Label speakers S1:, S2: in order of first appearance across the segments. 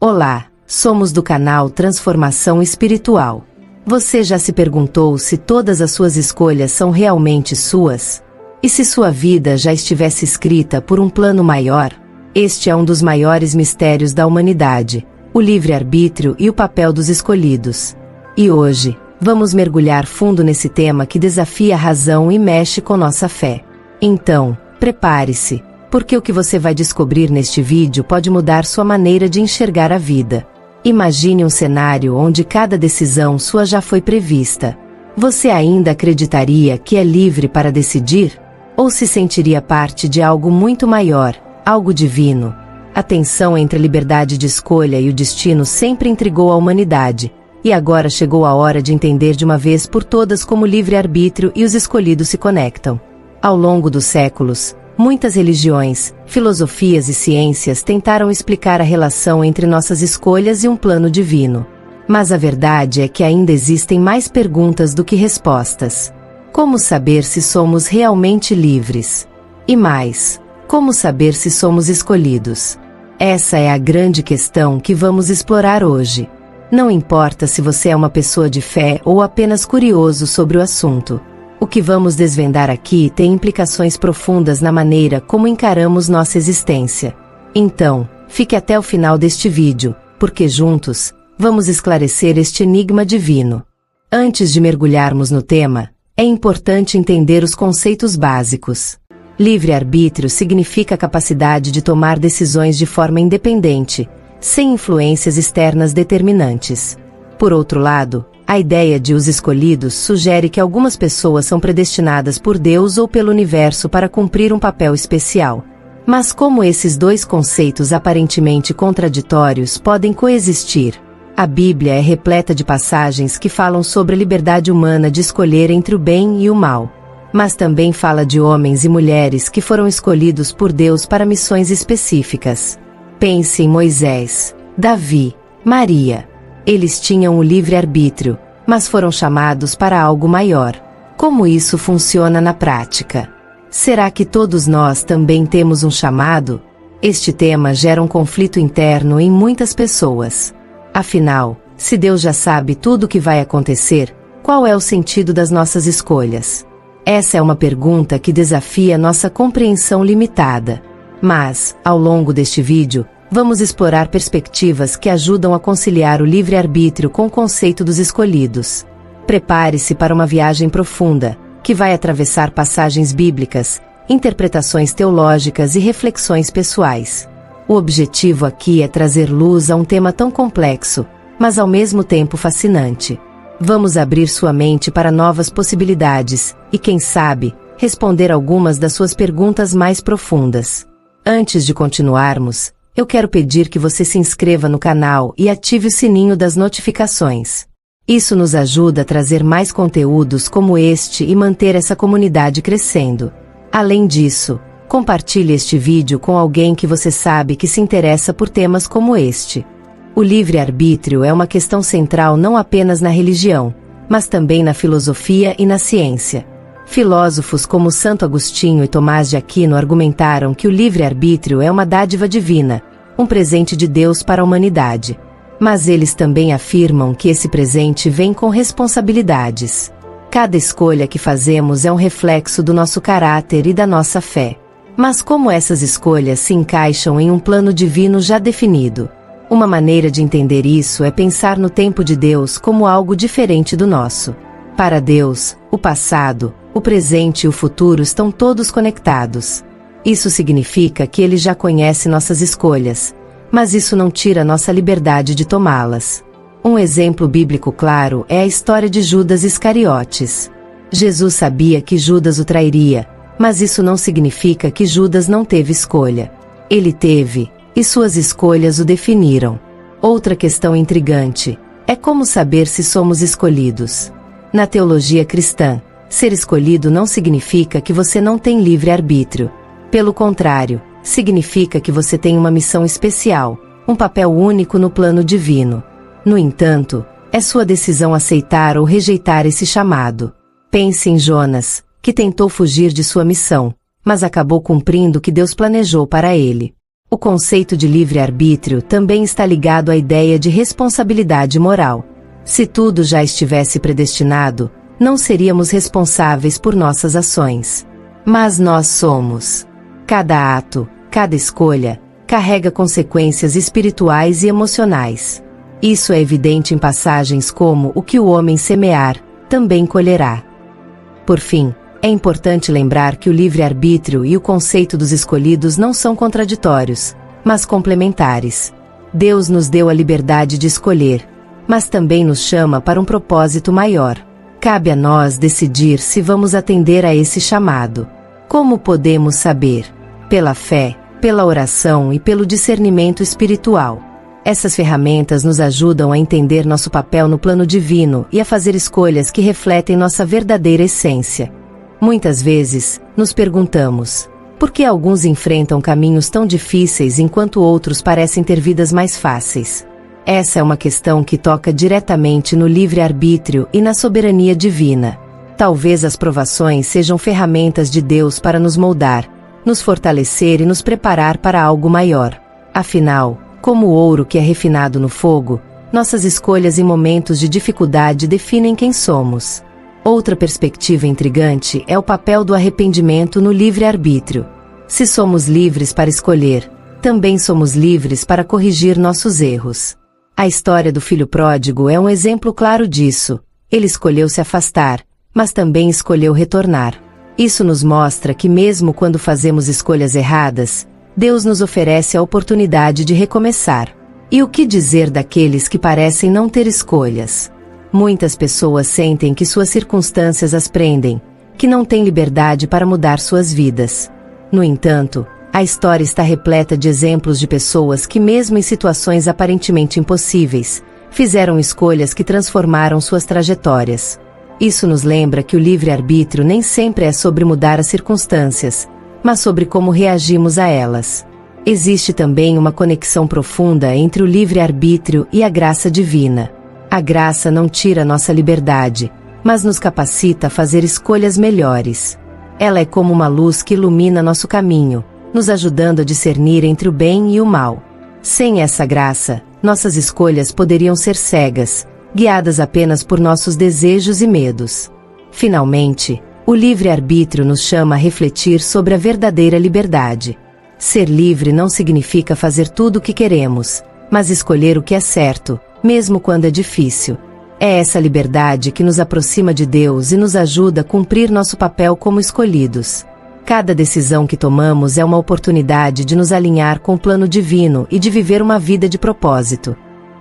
S1: Olá, somos do canal Transformação Espiritual. Você já se perguntou se todas as suas escolhas são realmente suas? E se sua vida já estivesse escrita por um plano maior? Este é um dos maiores mistérios da humanidade, o livre-arbítrio e o papel dos escolhidos. E hoje, vamos mergulhar fundo nesse tema que desafia a razão e mexe com nossa fé. Então, prepare-se, porque o que você vai descobrir neste vídeo pode mudar sua maneira de enxergar a vida. Imagine um cenário onde cada decisão sua já foi prevista. Você ainda acreditaria que é livre para decidir? Ou se sentiria parte de algo muito maior, algo divino? A tensão entre a liberdade de escolha e o destino sempre intrigou a humanidade, e agora chegou a hora de entender de uma vez por todas como o livre-arbítrio e os escolhidos se conectam. Ao longo dos séculos, muitas religiões, filosofias e ciências tentaram explicar a relação entre nossas escolhas e um plano divino. Mas a verdade é que ainda existem mais perguntas do que respostas. Como saber se somos realmente livres? E mais, como saber se somos escolhidos? Essa é a grande questão que vamos explorar hoje. Não importa se você é uma pessoa de fé ou apenas curioso sobre o assunto. O que vamos desvendar aqui tem implicações profundas na maneira como encaramos nossa existência. Então, fique até o final deste vídeo, porque juntos, vamos esclarecer este enigma divino. Antes de mergulharmos no tema, é importante entender os conceitos básicos. Livre-arbítrio significa a capacidade de tomar decisões de forma independente, sem influências externas determinantes. Por outro lado, a ideia de os escolhidos sugere que algumas pessoas são predestinadas por Deus ou pelo universo para cumprir um papel especial. Mas como esses dois conceitos aparentemente contraditórios podem coexistir? A Bíblia é repleta de passagens que falam sobre a liberdade humana de escolher entre o bem e o mal. Mas também fala de homens e mulheres que foram escolhidos por Deus para missões específicas. Pense em Moisés, Davi, Maria. Eles tinham o livre-arbítrio, mas foram chamados para algo maior. Como isso funciona na prática? Será que todos nós também temos um chamado? Este tema gera um conflito interno em muitas pessoas. Afinal, se Deus já sabe tudo o que vai acontecer, qual é o sentido das nossas escolhas? Essa é uma pergunta que desafia nossa compreensão limitada. Mas, ao longo deste vídeo, vamos explorar perspectivas que ajudam a conciliar o livre-arbítrio com o conceito dos escolhidos. Prepare-se para uma viagem profunda, que vai atravessar passagens bíblicas, interpretações teológicas e reflexões pessoais. O objetivo aqui é trazer luz a um tema tão complexo, mas ao mesmo tempo fascinante. Vamos abrir sua mente para novas possibilidades e, quem sabe, responder algumas das suas perguntas mais profundas. Antes de continuarmos, eu quero pedir que você se inscreva no canal e ative o sininho das notificações. Isso nos ajuda a trazer mais conteúdos como este e manter essa comunidade crescendo. Além disso, compartilhe este vídeo com alguém que você sabe que se interessa por temas como este. O livre-arbítrio é uma questão central não apenas na religião, mas também na filosofia e na ciência. Filósofos como Santo Agostinho e Tomás de Aquino argumentaram que o livre-arbítrio é uma dádiva divina, um presente de Deus para a humanidade. Mas eles também afirmam que esse presente vem com responsabilidades. Cada escolha que fazemos é um reflexo do nosso caráter e da nossa fé. Mas como essas escolhas se encaixam em um plano divino já definido? Uma maneira de entender isso é pensar no tempo de Deus como algo diferente do nosso. Para Deus, o passado, o presente e o futuro estão todos conectados. Isso significa que Ele já conhece nossas escolhas, mas isso não tira nossa liberdade de tomá-las. Um exemplo bíblico claro é a história de Judas Iscariotes. Jesus sabia que Judas o trairia, mas isso não significa que Judas não teve escolha. Ele teve, e suas escolhas o definiram. Outra questão intrigante é como saber se somos escolhidos. Na teologia cristã, ser escolhido não significa que você não tem livre-arbítrio. Pelo contrário, significa que você tem uma missão especial, um papel único no plano divino. No entanto, é sua decisão aceitar ou rejeitar esse chamado. Pense em Jonas, que tentou fugir de sua missão, mas acabou cumprindo o que Deus planejou para ele. O conceito de livre-arbítrio também está ligado à ideia de responsabilidade moral. Se tudo já estivesse predestinado, não seríamos responsáveis por nossas ações. Mas nós somos. Cada ato, cada escolha, carrega consequências espirituais e emocionais. Isso é evidente em passagens como o que o homem semear, também colherá. Por fim, é importante lembrar que o livre-arbítrio e o conceito dos escolhidos não são contraditórios, mas complementares. Deus nos deu a liberdade de escolher, mas também nos chama para um propósito maior. Cabe a nós decidir se vamos atender a esse chamado. Como podemos saber? Pela fé, pela oração e pelo discernimento espiritual. Essas ferramentas nos ajudam a entender nosso papel no plano divino e a fazer escolhas que refletem nossa verdadeira essência. Muitas vezes, nos perguntamos, por que alguns enfrentam caminhos tão difíceis enquanto outros parecem ter vidas mais fáceis? Essa é uma questão que toca diretamente no livre-arbítrio e na soberania divina. Talvez as provações sejam ferramentas de Deus para nos moldar, nos fortalecer e nos preparar para algo maior. Afinal, como o ouro que é refinado no fogo, nossas escolhas em momentos de dificuldade definem quem somos. Outra perspectiva intrigante é o papel do arrependimento no livre-arbítrio. Se somos livres para escolher, também somos livres para corrigir nossos erros. A história do filho pródigo é um exemplo claro disso. Ele escolheu se afastar, mas também escolheu retornar. Isso nos mostra que mesmo quando fazemos escolhas erradas, Deus nos oferece a oportunidade de recomeçar. E o que dizer daqueles que parecem não ter escolhas? Muitas pessoas sentem que suas circunstâncias as prendem, que não têm liberdade para mudar suas vidas. No entanto, a história está repleta de exemplos de pessoas que, mesmo em situações aparentemente impossíveis, fizeram escolhas que transformaram suas trajetórias. Isso nos lembra que o livre-arbítrio nem sempre é sobre mudar as circunstâncias, mas sobre como reagimos a elas. Existe também uma conexão profunda entre o livre-arbítrio e a graça divina. A graça não tira nossa liberdade, mas nos capacita a fazer escolhas melhores. Ela é como uma luz que ilumina nosso caminho, nos ajudando a discernir entre o bem e o mal. Sem essa graça, nossas escolhas poderiam ser cegas, guiadas apenas por nossos desejos e medos. Finalmente, o livre-arbítrio nos chama a refletir sobre a verdadeira liberdade. Ser livre não significa fazer tudo o que queremos, mas escolher o que é certo, mesmo quando é difícil. É essa liberdade que nos aproxima de Deus e nos ajuda a cumprir nosso papel como escolhidos. Cada decisão que tomamos é uma oportunidade de nos alinhar com o plano divino e de viver uma vida de propósito.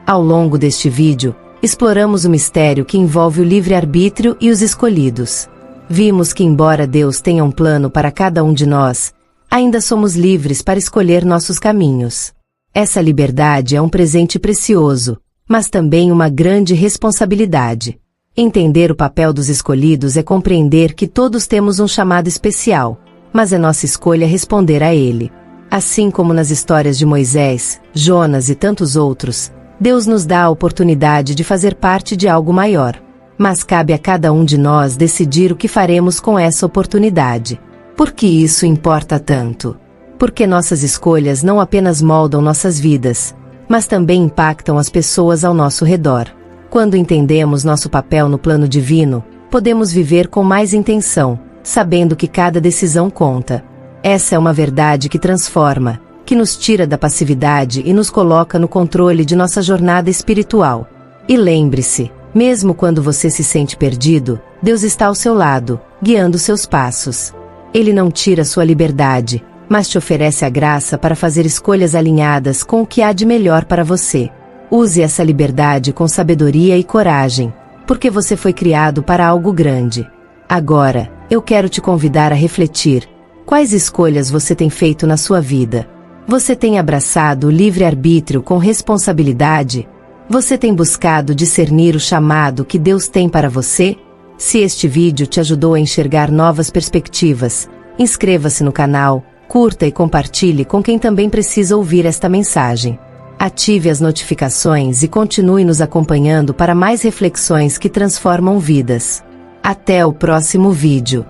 S1: Ao longo deste vídeo, exploramos o mistério que envolve o livre-arbítrio e os escolhidos. Vimos que, embora Deus tenha um plano para cada um de nós, ainda somos livres para escolher nossos caminhos. Essa liberdade é um presente precioso, mas também uma grande responsabilidade. Entender o papel dos escolhidos é compreender que todos temos um chamado especial, mas é nossa escolha responder a ele. Assim como nas histórias de Moisés, Jonas e tantos outros, Deus nos dá a oportunidade de fazer parte de algo maior. Mas cabe a cada um de nós decidir o que faremos com essa oportunidade. Por que isso importa tanto? Porque nossas escolhas não apenas moldam nossas vidas, mas também impactam as pessoas ao nosso redor. Quando entendemos nosso papel no plano divino, podemos viver com mais intenção, sabendo que cada decisão conta. Essa é uma verdade que transforma, que nos tira da passividade e nos coloca no controle de nossa jornada espiritual. E lembre-se, mesmo quando você se sente perdido, Deus está ao seu lado, guiando seus passos. Ele não tira sua liberdade, mas te oferece a graça para fazer escolhas alinhadas com o que há de melhor para você. Use essa liberdade com sabedoria e coragem, porque você foi criado para algo grande. Agora, eu quero te convidar a refletir. Quais escolhas você tem feito na sua vida? Você tem abraçado o livre-arbítrio com responsabilidade? Você tem buscado discernir o chamado que Deus tem para você? Se este vídeo te ajudou a enxergar novas perspectivas, inscreva-se no canal, curta e compartilhe com quem também precisa ouvir esta mensagem. Ative as notificações e continue nos acompanhando para mais reflexões que transformam vidas. Até o próximo vídeo.